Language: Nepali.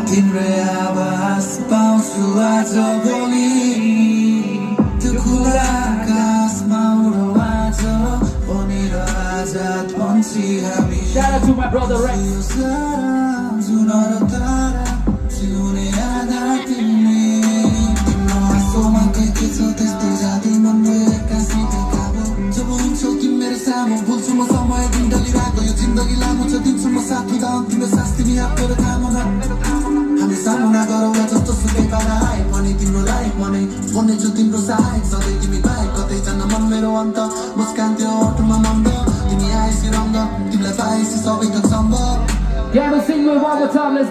Makin reabas pausu aja boli tukulakas mauro aja bonira aja ponsi hami. Shout out to my brother Rex. हामी सामना गरौँला जस्तो सुकै पारा आए पनि तिम्रो लाइक मनै बन्नेछु तिम्रो सहायक सधैँ तिमी बाहेक कतै जान्न मन मेरो अन्त मुस्कान त्यो ओठमा मन्द तिमी आएसी रङ्ग तिमीलाई पाएसी सबै थोक सम्भव Can we sing with one more time? Let's